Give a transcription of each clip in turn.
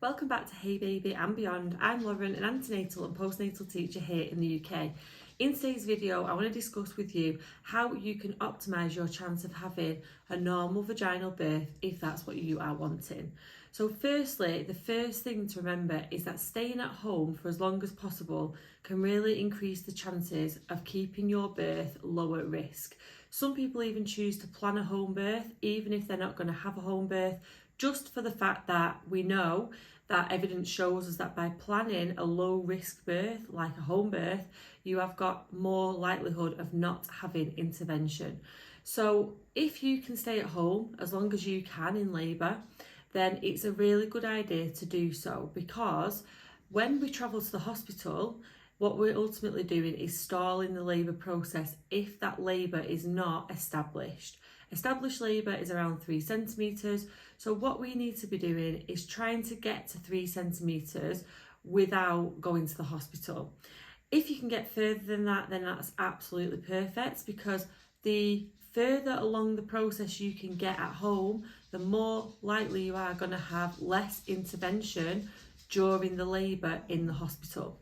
Welcome back to Hey Baby and Beyond. I'm Lauren, an antenatal and postnatal teacher here in the UK. In today's video, I want to discuss with you how you can optimise your chance of having a normal vaginal birth if that's what you are wanting. So firstly, the first thing to remember is that staying at home for as long as possible can really increase the chances of keeping your birth low at risk. Some people even choose to plan a home birth, even if they're not going to have a home birth, just for the fact that we know that evidence shows us that by planning a low risk birth, like a home birth, you have got more likelihood of not having intervention. So if you can stay at home as long as you can in labour, then it's a really good idea to do so, because when we travel to the hospital, what we're ultimately doing is stalling the labour process if that labour is not established. Established labour is around 3 centimetres, so what we need to be doing is trying to get to 3 centimetres without going to the hospital. If you can get further than that, then that's absolutely perfect, because the further along the process you can get at home, the more likely you are going to have less intervention during the labour in the hospital.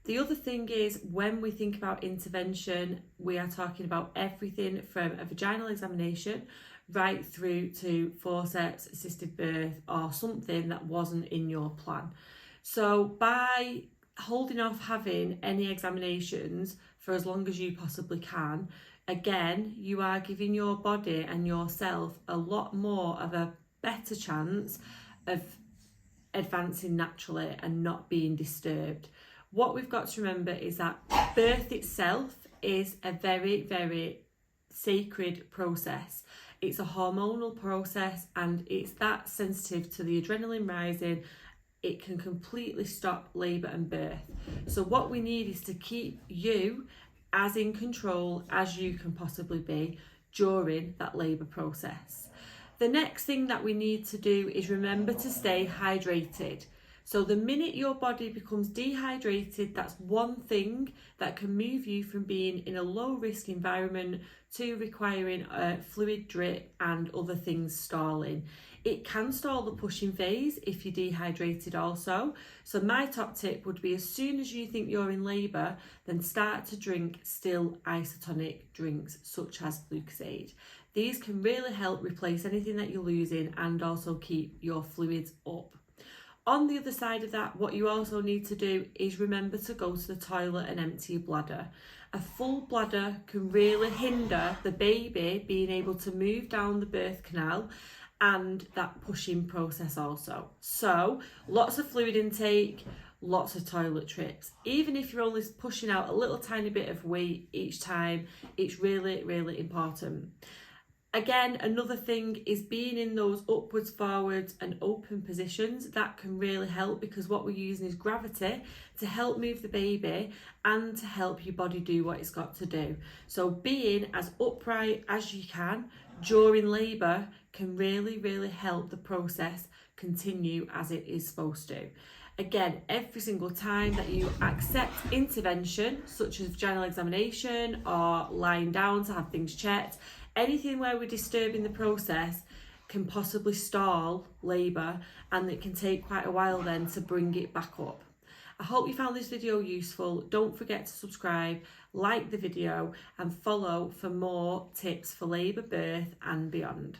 The other thing is, when we think about intervention, we are talking about everything from a vaginal examination right through to forceps, assisted birth, or something that wasn't in your plan. So by holding off having any examinations for as long as you possibly can, again, you are giving your body and yourself a lot more of a better chance of advancing naturally and not being disturbed. What we've got to remember is that birth itself is a very, very sacred process. It's a hormonal process, and it's that sensitive to the adrenaline rising. It can completely stop labour and birth. So what we need is to keep you as in control as you can possibly be during that labour process. The next thing that we need to do is remember to stay hydrated. So the minute your body becomes dehydrated, that's one thing that can move you from being in a low risk environment to requiring a fluid drip and other things stalling. It can stall the pushing phase if you're dehydrated also. So my top tip would be, as soon as you think you're in labour, then start to drink still isotonic drinks such as Lucozade. These can really help replace anything that you're losing and also keep your fluids up. On the other side of that, what you also need to do is remember to go to the toilet and empty your bladder. A full bladder can really hinder the baby being able to move down the birth canal and that pushing process also. So lots of fluid intake, lots of toilet trips. Even if you're only pushing out a little tiny bit of weight each time, it's really, really important. Again, another thing is being in those upwards, forwards and open positions. That can really help, because what we're using is gravity to help move the baby and to help your body do what it's got to do. So being as upright as you can during labour can really, really help the process continue as it is supposed to. Again, every single time that you accept intervention, such as vaginal examination or lying down to have things checked, anything where we're disturbing the process can possibly stall labour, and it can take quite a while then to bring it back up. I hope you found this video useful. Don't forget to subscribe, like the video and follow for more tips for labour, birth and beyond.